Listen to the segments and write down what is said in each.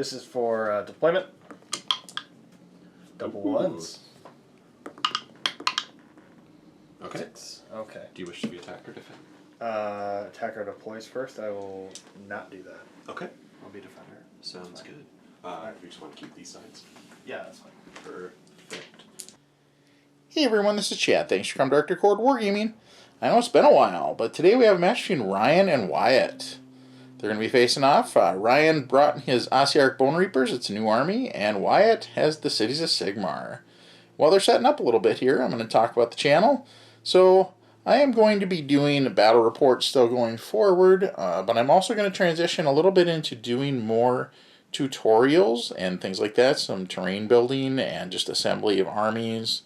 This is for deployment. Double ones. Okay. 6. Okay. Do you wish to be attacked or defend? Attacker deploys first. I will not do that. Okay. I'll be defender. Sounds good. You just want to keep these sides? Yeah, that's fine. Perfect. Hey everyone, this is Chad. Thanks for coming to Arctic Cord Wargaming. I know it's been a while, but today we have a match between Ryan and Wyatt. They're going to be facing off. Ryan brought his Ossiarch Bonereapers, it's a new army, and Wyatt has the Cities of Sigmar. While they're setting up a little bit here, I'm going to talk about the channel. So, I am going to be doing battle reports still going forward, but I'm also going to transition a little bit into doing more tutorials and things like that, some terrain building and just assembly of armies,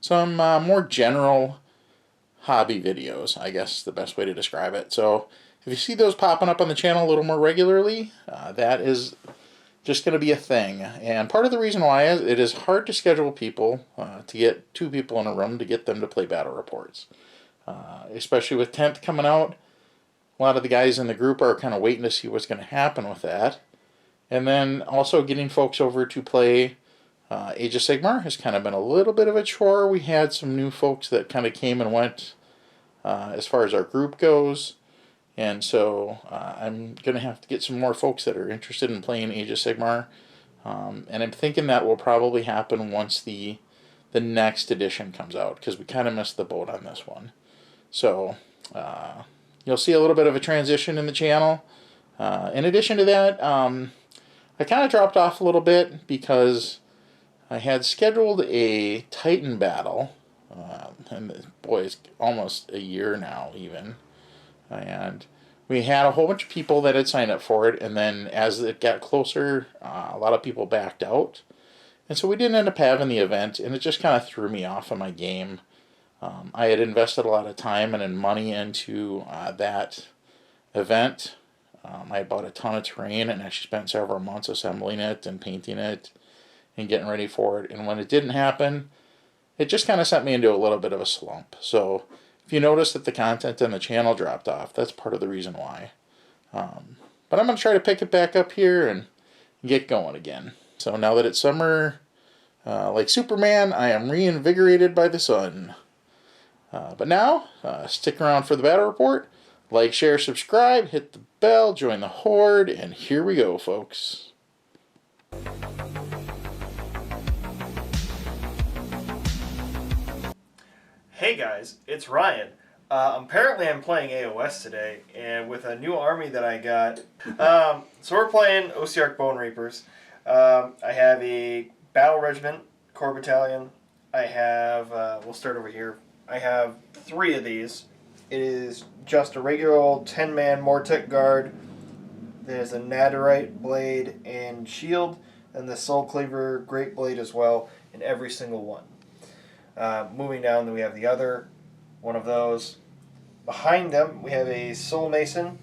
some more general hobby videos, I guess is the best way to describe it. So if you see those popping up on the channel a little more regularly, that is just going to be a thing. And part of the reason why is it is hard to schedule people, to get 2 people in a room to get them to play battle reports. Especially with 10th coming out, a lot of the guys in the group are kind of waiting to see what's going to happen with that. And then also getting folks over to play Age of Sigmar has kind of been a little bit of a chore. We had some new folks that kind of came and went as far as our group goes. And so I'm going to have to get some more folks that are interested in playing Age of Sigmar. And I'm thinking that will probably happen once the next edition comes out, because we kind of missed the boat on this one. So you'll see a little bit of a transition in the channel. In addition to that, I kind of dropped off a little bit because I had scheduled a Titan battle, and boy, it's almost a year now even, and we had a whole bunch of people that had signed up for it, and then as it got closer, a lot of people backed out, and so we didn't end up having the event, and it just kind of threw me off of my game. I had invested a lot of time and money into that event. I bought a ton of terrain and actually spent several months assembling it and painting it and getting ready for it. And when it didn't happen, it just kind of sent me into a little bit of a slump. So if you notice that the content on the channel dropped off, that's part of the reason why. But I'm going to try to pick it back up here and get going again. So now that it's summer, like Superman, I am reinvigorated by the sun. But now, stick around for the battle report. Like, share, subscribe, hit the bell, join the horde, and here we go, folks. Hey guys, it's Ryan. Apparently I'm playing AOS today, and with a new army that I got. So we're playing Ossiarch Bonereapers. I have a Battle Regiment, Corps Battalion. I have, we'll start over here. I have 3 of these. It is just a regular old 10-man Mortek Guard. There's a Netherite Blade and Shield, and the Soul Cleaver Great Blade as well in every single one. Moving down, then we have the other one of those. Behind them, we have a Soul Mason,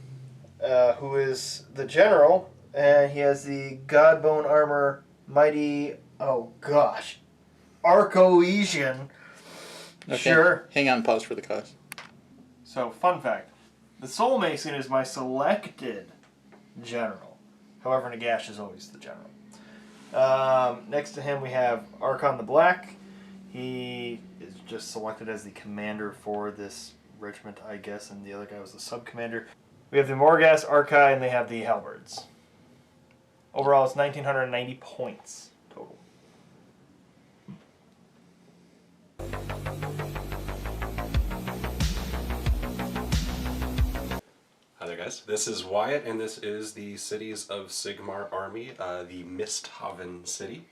who is the General, and he has the Godbone Armor Mighty, oh gosh, Arcoesian. Okay. Sure. Hang on, pause for the cause. So, fun fact. The Soul Mason is my selected general. However, Nagash is always the general. Next to him we have Archon the Black. He is just selected as the commander for this regiment, I guess, and the other guy was the sub-commander. We have the Morghast Archi, and they have the Halberds. Overall, it's 1,990 points total. Hi there, guys. This is Wyatt, and this is the Cities of Sigmar army, the Misthaven city.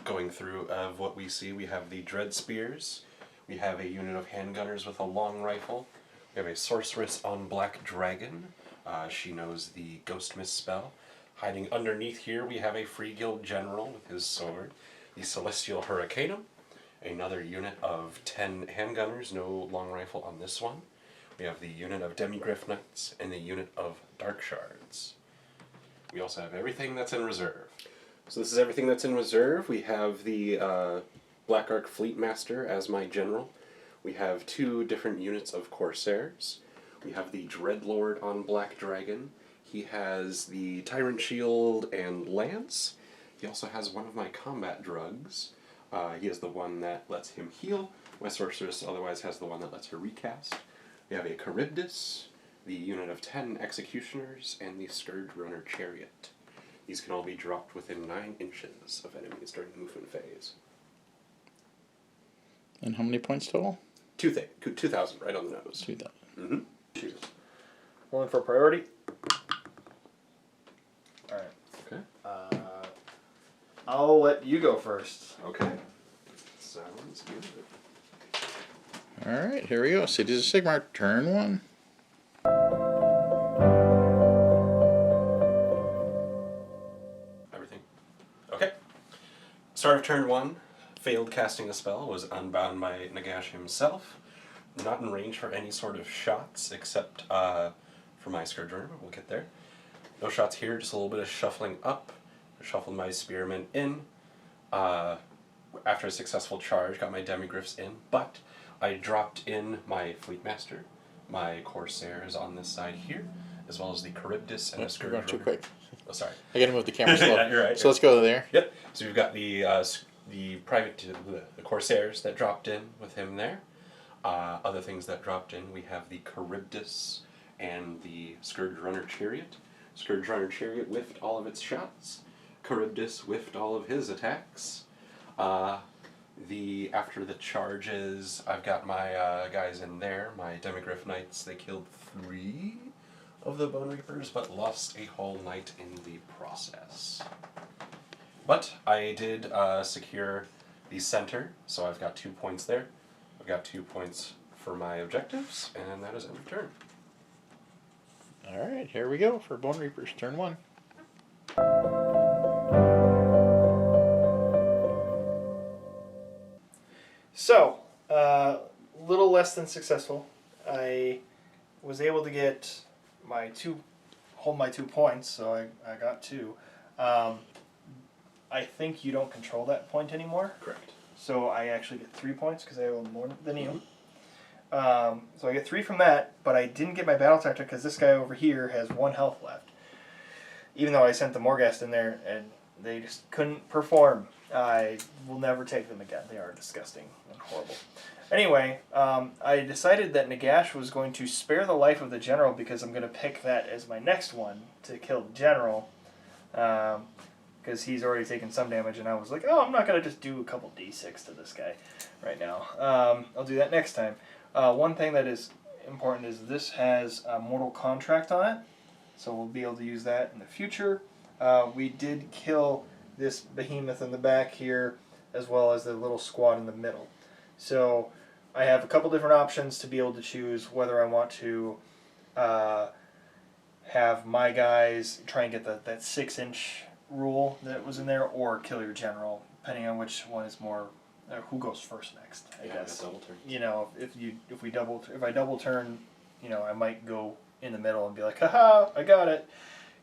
Going through of what we see, we have the Dread Spears, we have a unit of handgunners with a long rifle, we have a sorceress on Black Dragon, she knows the Ghost Mist spell. Hiding underneath here we have a Free Guild General with his sword, the Celestial Hurricanum, another unit of 10 handgunners, no long rifle on this one. We have the unit of Demigryph Knights and the unit of Dark Shards. We also have everything that's in reserve. So this is everything that's in reserve. We have the Black Ark Fleet Master as my general. We have 2 different units of Corsairs. We have the Dreadlord on Black Dragon. He has the Tyrant Shield and Lance. He also has one of my combat drugs. He has the one that lets him heal. My sorceress otherwise has the one that lets her recast. We have a Charybdis, the unit of 10 Executioners, and the Scourge Runner Chariot. These can all be dropped within 9 inches of enemies during the movement phase. And how many points total? 2,000, right on the nose. 2,000. Mm-hmm. Choose. Rolling for priority. Alright. Okay. I'll let you go first. Okay. Sounds good. Alright, here we go. Cities of Sigmar, turn 1. Everything. Okay. Start of turn 1. Failed casting a spell. Was unbound by Nagash himself. Not in range for any sort of shots except for my Scourge Runner. We'll get there. No shots here, just a little bit of shuffling up. Shuffled my Spearmen in. After a successful charge, got my Demigryphs in, but I dropped in my Fleet Master, my Corsairs on this side here, as well as the Charybdis and a Scourge You're Runner. going too quick. Oh, sorry. I gotta move the camera slow. Yeah, you're right. So let's go there. Yep. So we've got the Corsairs that dropped in with him there. Other things that dropped in, we have the Charybdis and the Scourge Runner Chariot. Scourge Runner Chariot whiffed all of its shots. Charybdis whiffed all of his attacks. After the charges, I've got my guys in there. My Demigryph Knights, they killed 3 of the Bonereapers, but lost a whole knight in the process. But I did secure the center, so I've got 2 points there. I've got 2 points for my objectives, and that is end of turn. Alright, here we go for Bonereapers, turn 1. So, little less than successful. I was able to get hold my 2 points, so I got 2. I think you don't control that point anymore. Correct. So I actually get 3 points because I have more than you. So I get 3 from that, but I didn't get my battle tactic because this guy over here has 1 health left. Even though I sent the Morghast in there and they just couldn't perform. I will never take them again. They are disgusting and horrible. Anyway, I decided that Nagash was going to spare the life of the general because I'm going to pick that as my next one to kill the general. Because he's already taken some damage, and I was like, oh, I'm not going to just do a couple d6 to this guy right now. I'll do that next time. One thing that is important is this has a Mortal Contract on it, so we'll be able to use that in the future. We did kill this behemoth in the back here, as well as the little squad in the middle. So I have a couple different options to be able to choose whether I want to have my guys try and get that 6-inch rule that was in there, or kill your general, depending on which one is more. Who goes first next? I guess. Double turn. You know, if I double turn, you know, I might go in the middle and be like, haha, I got it,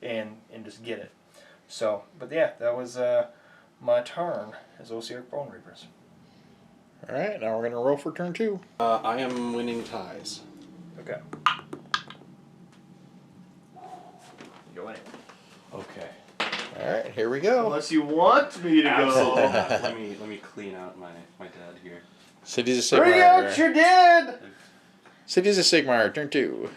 and just get it. So, but yeah, that was my turn as Ossiarch Bonereapers. Alright, now we're going to roll for turn 2. I am winning ties. Okay. Go anyway. Okay. Alright, here we go. Unless you want me to Absolutely go. not. Let me clean out my dad here. Cities of Sigmar. Bring out your dead! Cities of Sigmar, turn 2.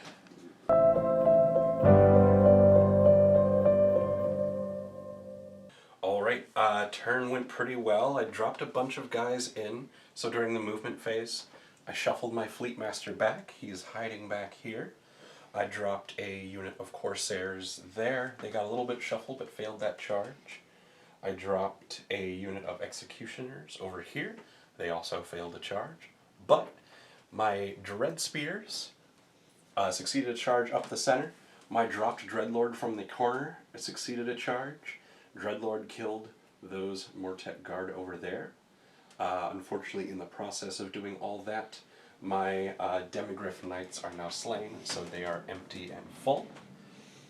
Alright, turn went pretty well. I dropped a bunch of guys in, so during the movement phase, I shuffled my Fleet Master back. He's hiding back here. I dropped a unit of Corsairs there. They got a little bit shuffled, but failed that charge. I dropped a unit of Executioners over here. They also failed a charge. But my Dread Spears succeeded a charge up the center. My dropped Dreadlord from the corner succeeded a charge. Dreadlord killed those Mortek Guard over there. Unfortunately, in the process of doing all that, my Demigryph Knights are now slain, so they are empty and full.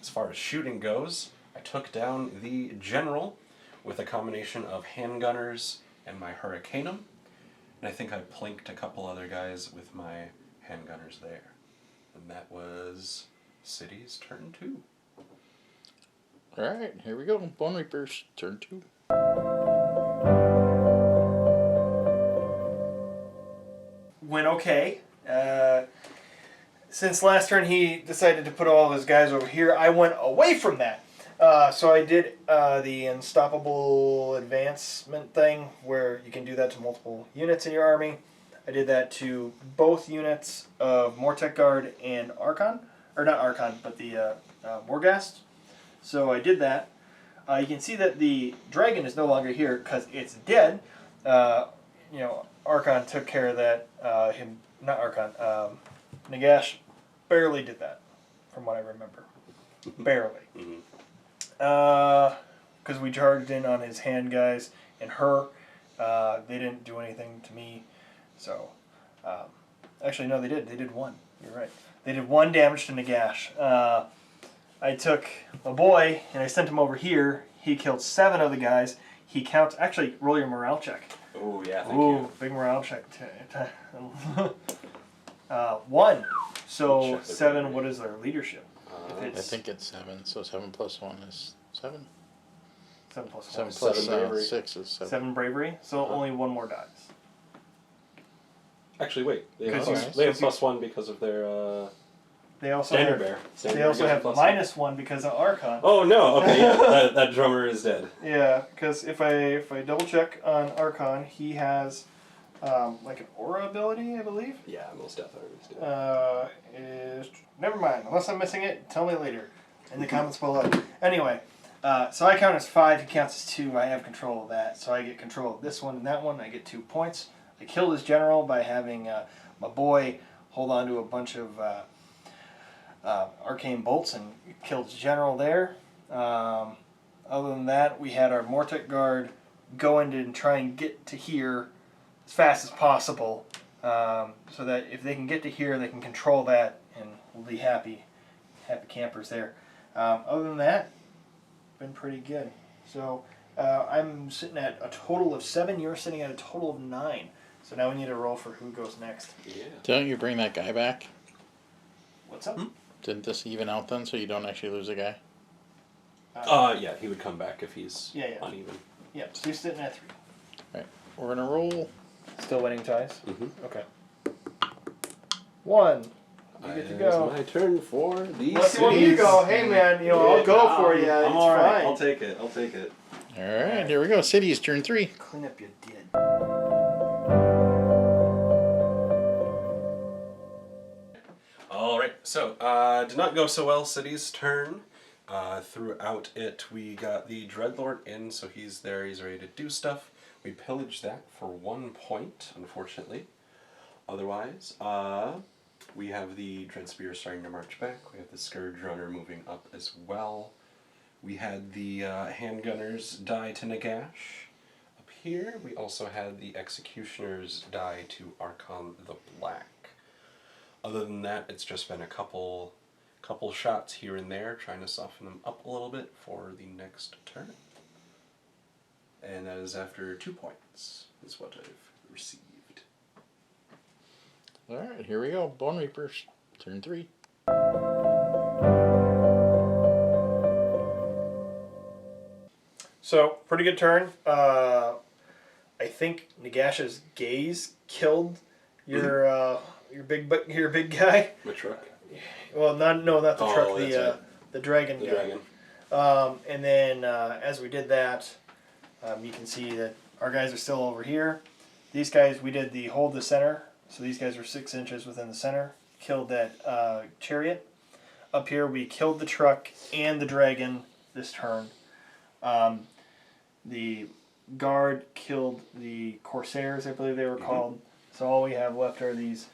As far as shooting goes, I took down the General with a combination of handgunners and my Hurricanum, and I think I plinked a couple other guys with my handgunners there. And that was City's turn 2. Alright, here we go. Bone Reapers, turn 2. Went okay. Since last turn he decided to put all of his guys over here, I went away from that. So I did the unstoppable advancement thing where you can do that to multiple units in your army. I did that to both units of Mortec Guard and Archon. Or not Archon, but the Morghast. So I did that. You can see that the dragon is no longer here because it's dead. Archon took care of that. Nagash barely did that, from what I remember. Barely. Because we charged in on his hand guys and her. They didn't do anything to me. So, actually, no, they did. They did 1. You're right. They did 1 damage to Nagash. I took a boy and I sent him over here. He killed 7 of the guys. He counts. Actually, roll your morale check. Oh, yeah, thank you. Big morale check. 1. So 7, what is their leadership? I think it's 7, so 7 plus 1 is 7. 7 plus 1. 7 plus bravery. 6 is 7. 7 bravery, so only 1 more dies. Actually, wait. They have, Because they have +1 because of their They also standard have, bear. Standard they also bear have gets -1 because of Archon. Oh no! Okay, yeah, that drummer is dead. Yeah, because if I double check on Archon, he has like an aura ability, I believe. Yeah, most death armies do. Never mind. Unless I'm missing it, tell me later in the comments below. Anyway, so I count as 5. He counts as 2. I have control of that, so I get control of this one and that one. I get 2 points. I killed his general by having my boy hold on to a bunch of arcane bolts and killed his general there. Other than that, we had our Mortec Guard go in and try and get to here as fast as possible, so that if they can get to here, they can control that, and we'll be happy campers there. Other than that, been pretty good. So I'm sitting at a total of 7. You're sitting at a total of 9. So now we need to roll for who goes next. Yeah. Don't you bring that guy back? What's up? Didn't this even out then, so you don't actually lose a guy? Yeah, he would come back if he's uneven. Yeah, so you're sitting at 3. Right. We're gonna roll. Still winning ties? Mm-hmm. Okay. 1. You get to go. It's my turn for the Let's see where you go. Hey man, I'll go for you. I'm It's alright. fine. I'll take it. I'll take it. Alright, here we go. Cities, turn 3. Clean up your dead. Alright, so, did not go so well. City's turn. Throughout it, we got the Dreadlord in, so he's there, he's ready to do stuff. We pillaged that for 1 point, unfortunately. Otherwise, we have the Dreadspear starting to march back. We have the Scourge Runner moving up as well. We had the Handgunners die to Nagash. Up here, we also had the Executioners die to Archon the Black. Other than that, it's just been a couple shots here and there, trying to soften them up a little bit for the next turn. And that is after 2 points, is what I've received. Alright, here we go. Bone Reapers, turn 3. So, pretty good turn. I think Nagash's gaze killed your big guy. My truck? Well, not the truck, that's right. the dragon The guy. dragon. And then as we did that, you can see that our guys are still over here. These guys, we did the hold the center, so these guys were 6 inches within the center. Killed that chariot. Up here, we killed the truck and the dragon this turn. The guard killed the Corsairs, I believe they were called. So all we have left are these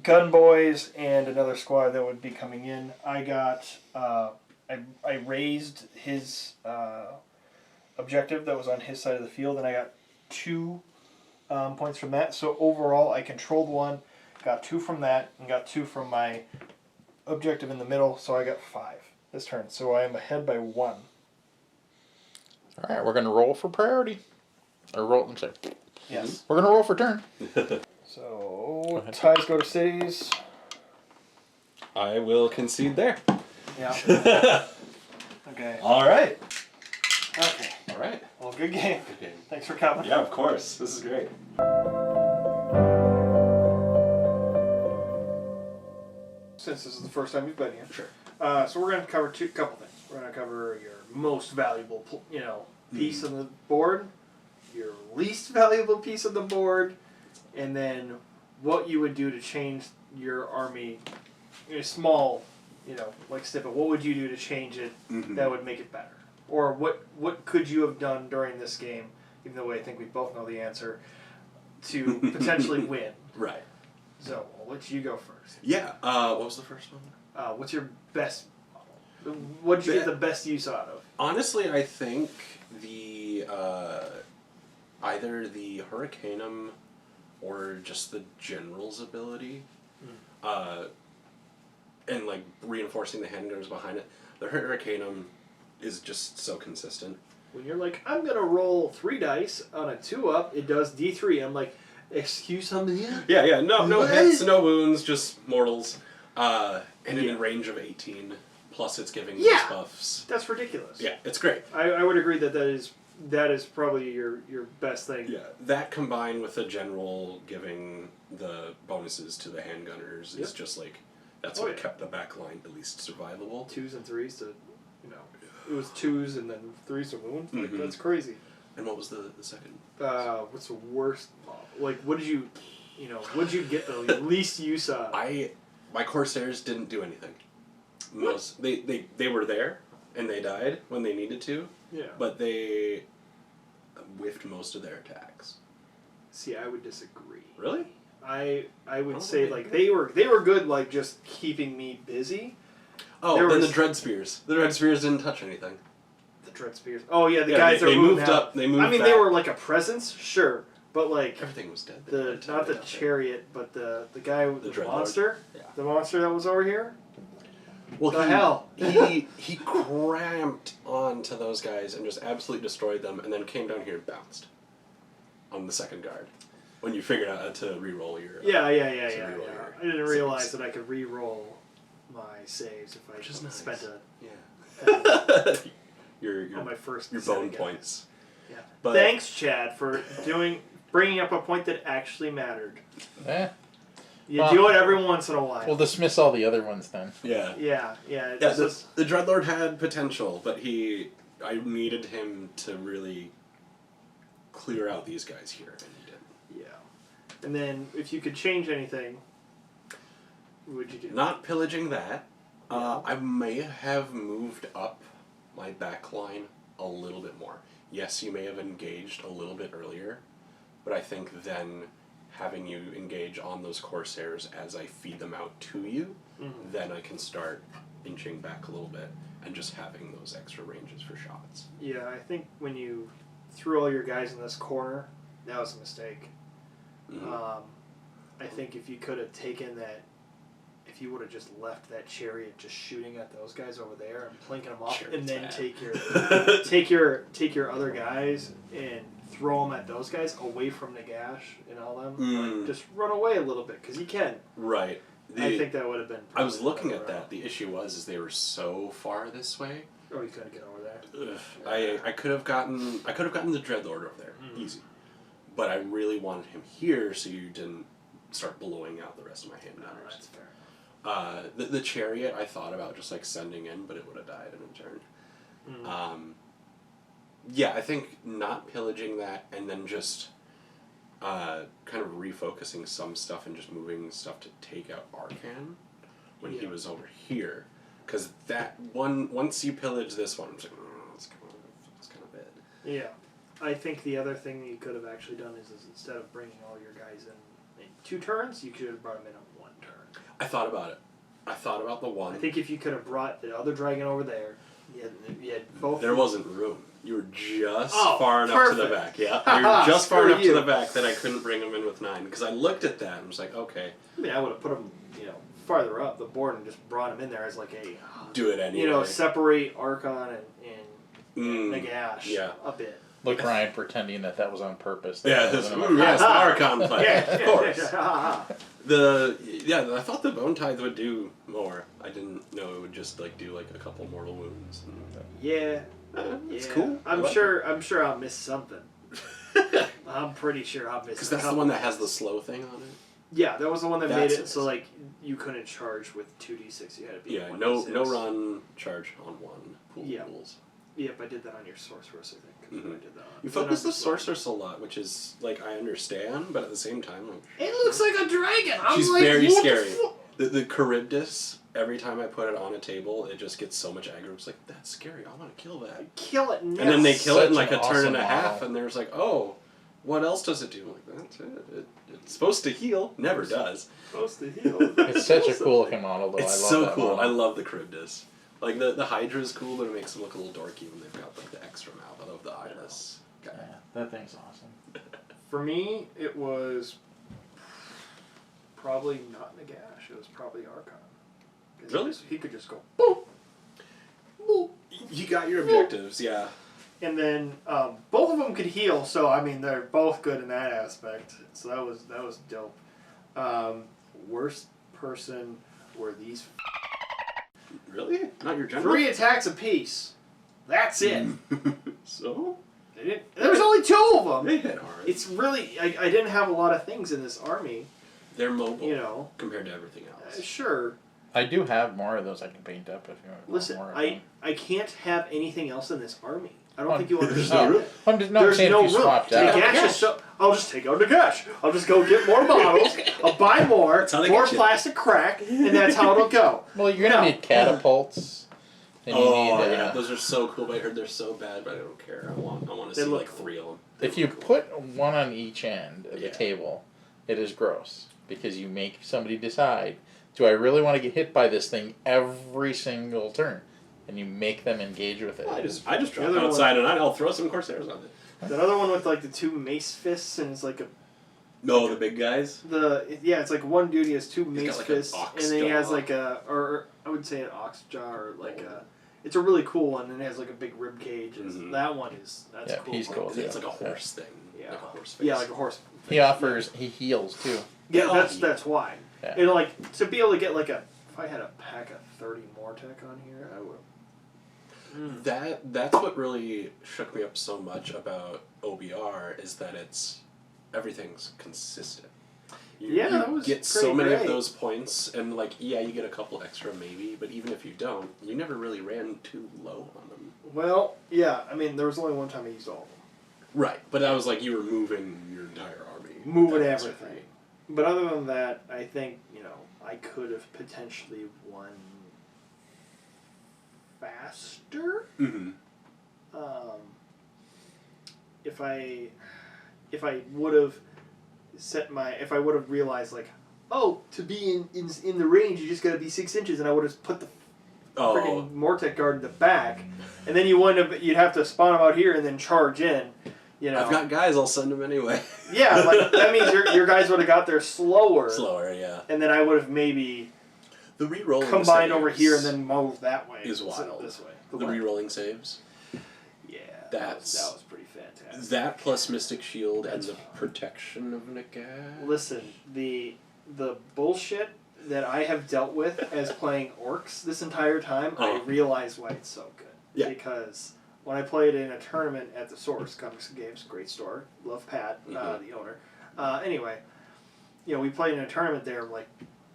gun boys and another squad that would be coming in. I got I raised his objective that was on his side of the field, and I got 2 points from that. So overall, I controlled 1, got 2 from that, and got 2 from my objective in the middle. So I got 5 this turn. So I am ahead by 1. Alright, we're gonna roll for priority. Or roll, I'm sorry. Yes. We're gonna roll for turn. So ties go to cities. I will concede there. Yeah. Okay. All right. Okay. All right. Well, good game. Good game. Thanks for coming. Yeah, of course. This is great. Since this is the first time you've been here. Sure. So we're going to cover couple things. We're going to cover your most valuable, piece of the board, your least valuable piece of the board, and then what you would do to change your army in a small, like snippet. What would you do to change it that would make it better? Or what could you have done during this game, even though I think we both know the answer, to potentially win? Right. So I'll let you go first. Yeah. What was the first one? What's your best model? What did you get the best use out of? Honestly, I think the either the Hurricanum or just the General's ability, and like reinforcing the handgunners behind it. The Hurricanum is just so consistent. When you're like, I'm gonna roll 3 dice on a 2-up, it does D3. I'm like, excuse somebody? Yeah. No What? hits, no wounds, just mortals, and in range of 18. Plus, it's giving these buffs. That's ridiculous. Yeah, it's great. I would agree that is probably your best thing. Yeah, that combined with the general giving the bonuses to the handgunners is just like that's what kept the back line at least survivable. 2s and 3s to, it was 2s and then 3s to wounds. Like, that's crazy. And what was the second? What's the worst model? Like, what did you get the least use out of? My Corsairs didn't do anything. They were there and they died when they needed to. Yeah. But they whiffed most of their attacks. See, I would disagree. Really? I would say like they were good, like just keeping me busy. Oh, then the Dread Spears. The Dread Spears didn't touch anything. The Dread Spears. Oh yeah, the guys they that moved out. up. They moved. I mean, back. they were like a presence, sure, but like everything was dead. Not the chariot, but the guy with the monster. Yeah. The monster that was over here. Well, the hell? he cramped onto those guys and just absolutely destroyed them, and then came down here and bounced on the second guard. When you figured out how to re-roll your yeah. I didn't realize that I could re-roll my saves if I just spent on my first your bone points. Yeah. But thanks, Chad, for bringing up a point that actually mattered. You do it every once in a while. We'll dismiss all the other ones then. Yeah. The Dreadlord had potential, but I needed him to really clear out these guys here, and he didn't. Yeah. And then, if you could change anything, what would you do? Not pillaging that. I may have moved up my back line a little bit more. Yes, you may have engaged a little bit earlier, but I think then having you engage on those Corsairs as I feed them out to you, then I can start inching back a little bit and just having those extra ranges for shots. Yeah, I think when you threw all your guys in this corner, that was a mistake. I think if you could have taken that, if you would have just left that chariot just shooting at those guys over there and plinking them off, and then take your other guys and throw them at those guys away from Nagash and all them, like, just run away a little bit because you can. Right. I think that would have been. I was looking at that. The issue was they were so far this way. Oh, you couldn't get over there. I could have gotten the Dreadlord over there, easy. But I really wanted him here so you didn't start blowing out the rest of my handgunners. That's fair. The chariot I thought about just like sending in, but it would have died in a turn. Yeah, I think not pillaging that and then just kind of refocusing some stuff and just moving stuff to take out Arcan when he was over here. Because that one, once you pillage this one, I'm just like, it's kind of bad. Yeah. I think the other thing that you could have actually done is instead of bringing all your guys in 2 turns, you could have brought them in on 1 turn. I thought about it. I thought about the one. I think if you could have brought the other dragon over there, you had both. There wasn't room. You were just far enough to the back. Yeah, you were just far enough to the back that I couldn't bring them in with 9. Because I looked at that and was like, okay. I mean, I would have put them, farther up the board and just brought them in there as like a. Do it anyway. Separate Archon and Nagash a bit. Look, Ryan pretending that was on purpose. Yes, the Archon play, of course. Yeah, I thought the Bone Tithe would do more. I didn't know it would just like do like a couple mortal wounds. Yeah. It's Yeah. cool. I'm sure I'll miss something. I'm pretty sure I'll miss. Because that's the one that has the slow thing on it. Yeah, that was the one that made That's it so like you couldn't charge with 2d6. You had to be Yeah, 1d6. no run charge on one pool Yeah. rules. Yep, I did that on your sorceress. I think. Mm-hmm. I did that on. You focus the sorceress a lot, which is like I understand, but at the same time, like It looks like a dragon. I'm she's like, very what scary. The The Charybdis, every time I put it on a table, it just gets so much aggro. It's like, that's scary. I want to kill that. Kill it now. And then they kill it in like Such a an turn and a awesome half, model. and there's like, oh, what else does it do? I'm like, that's it. It's supposed to heal. Never does. Supposed to heal. It's such a cool looking model, though. It's I love so that cool. model. I love the Charybdis. Like, the Hydra is cool, but it makes them look a little dorky when they've got like the extra mouth. I love the eyeless guy. Yeah, that thing's awesome. For me, it was probably not Nagash. It was probably Archon. 'Cause Really? He could just go boop, boop, You got your objectives, yeah. and then both of them could heal. So I mean, they're both good in that aspect. So that was dope. Worst person were these Really? Not your general? 3 attacks apiece. That's it. So? They didn't, there was only 2 of them. They hit hard. It's really I didn't have a lot of things in this army. They're mobile, You know, compared to everything else. sure. I do have more of those I can paint up if you want Listen, more of I them. can't have anything else in this army. I don't Oh, think you there's understand no that. I'm just not There's saying no if you room. swapped out. Nagash is so. I'll just take out Nagash. I'll just go get more models. I'll buy more, That's how they more get you. plastic crack, and that's how it'll go. Well, you're gonna No. need catapults. And you Oh, need, yeah, those are so cool. But I heard they're so bad, but I don't care. I want to They see look like cool. 3 of them. If you put one on each end of Yeah. the table, it is gross because you make somebody decide, do I really want to get hit by this thing every single turn? And you make them engage with it. I just drop The other outside and I'll throw some Corsairs on it. That other one with like the 2 mace fists, and it's like a No, the big guys. it's like one dude he has 2 He's mace got, like, an fists, ox and then he has jaw. like or I would say an ox jaw or like a. It's a really cool one, and it has like a big rib cage. And Mhm. that one that's Yeah, cool. he's cool. It's like a horse thing. Yeah. Like a horse face. Yeah, like a horse. He heals too. Yeah, Oh, that's why. Yeah. And like to be able to get like if I had a pack of 30 Mortec on here, I would. That's what really shook me up so much about OBR is that everything's consistent. Yeah, that was get so pretty many great. of those points, and like you get a couple extra maybe, but even if you don't, you never really ran too low on them. Well, yeah. I mean, there was only one time I used all of them. Right, but that was like you were moving your entire army, Moving That was everything. great. But other than that, I think I could have potentially won faster. Mm-hmm. If I would have if I would have realized like, oh, to be in the range, you just got to be 6 inches, and I would have put the Oh, freaking Mortec guard in the back, and then you'd have to spawn them out here and then charge in. I've got guys. I'll send them anyway. Yeah, like that means your guys would have got there slower. Slower, yeah. And then I would have maybe The re-rolling combined over saves here and then moved that way. is instead of wild. This way. The re-rolling saves. Yeah, That's- that was pretty fantastic. That plus Mystic Shield and That's the protection of Nagash. Listen, the bullshit that I have dealt with as playing orcs this entire time, I realize why it's so good. Yeah. Because when I played in a tournament at the Source Comics and Games, great store, love Pat, the owner. Anyway, we played in a tournament there. Like,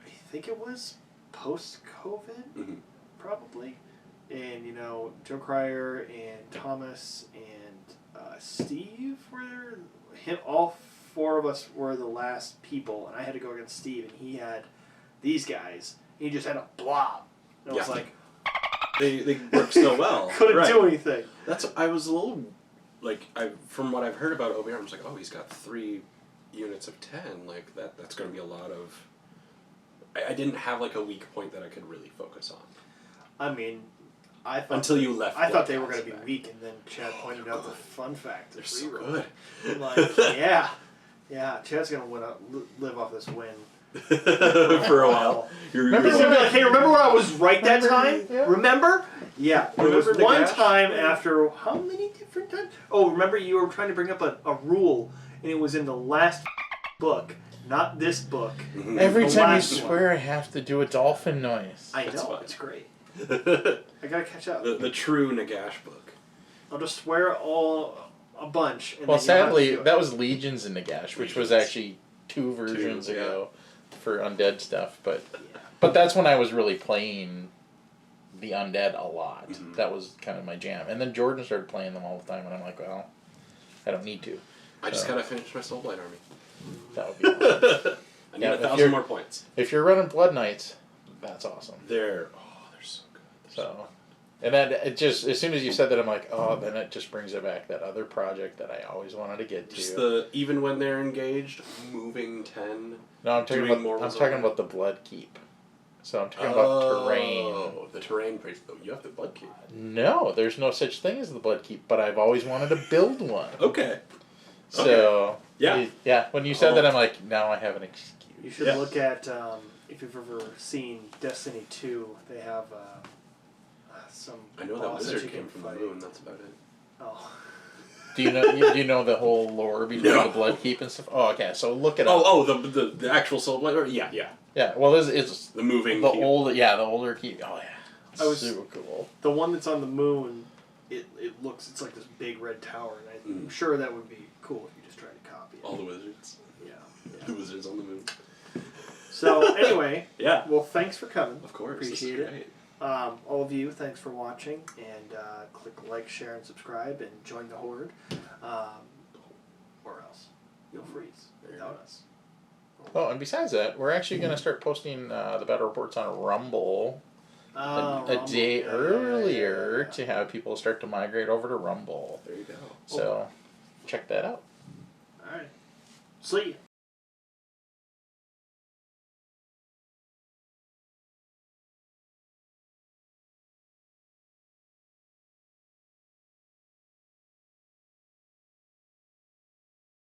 I think it was post-COVID, probably, and Joe Cryer and Thomas and Steve were there. All 4 of us were the last people, and I had to go against Steve, and he had these guys. He just had a blob. And I was like, They work so well. couldn't do anything. I was a little from what I've heard about OBR, I was like, oh, he's got 3 units of 10. Like that's going to be a lot of. I didn't have like a weak point that I could really focus on. I mean, I thought Until you left. I thought they were Bloodcast going to be back. weak, and then Chad pointed out the fun fact. They're of so reroll. good. I'm like, yeah, Chad's going to live off this win. For a while. Remember, he's gonna be like, hey, remember where I was right that time? Yeah. Remember? Yeah. There was Remember one Nagash? time after, how many different times? Oh, remember you were trying to bring up a rule, and it was in the last book Not this book. Every The time you last swear, one. I have to do a dolphin noise. I That's know, fine. it's great. the, I gotta catch up. the true Nagash book. I'll just swear a bunch. And Well, then you'll have to sadly, do it. that was Legions in Nagash, which was actually 2 versions Two, yeah. ago for undead stuff. But that's when I was really playing the undead a lot. Mhm. That was kind of my jam. And then Jordan started playing them all the time, and I'm like, well, I don't need to. I just gotta finish my Soulblight army. That would be awesome. I need Yeah, 1,000 more points. If you're running Blood Knights, that's awesome. They're so good. So, and then it just, as soon as you said that, I'm like, oh, then it just brings it back, that other project that I always wanted to get to. Just even when they're engaged, moving 10. No, I'm talking doing about, more I'm was talking over. about the Blood Keep. So I'm talking about terrain. Oh, the terrain priest. Oh, you have the Blood Keep. No, there's no such thing as the Blood Keep, but I've always wanted to build one. Okay. So, Yeah. when you said that, I'm like, now I have an excuse. You should Yeah. look at, if you've ever seen Destiny 2, they have some I know that boss wizard you came can from fight. the moon. That's about it. Oh. Do you know the whole lore between No. the Blood Keep and stuff? Oh, okay, so look it up. Oh, the actual Soulblight? Yeah. Yeah, well, it's The moving the keep. the older Keep. Oh, yeah. I was- Super cool. The one that's on the moon, it's like this big red tower, and I'm sure that would be cool if you just tried to copy it. All the wizards. Yeah. The wizards on the moon. So, anyway, Yeah. well, thanks for coming. Of course. Appreciate this is it. great. All of you, thanks for watching, and click like, share, and subscribe, and join the Horde. Or else you'll freeze without us. Oh, and besides that, we're actually going to start posting the battle reports on Rumble a day earlier to have people start to migrate over to Rumble. There you go. So, check that out. All right. See ya.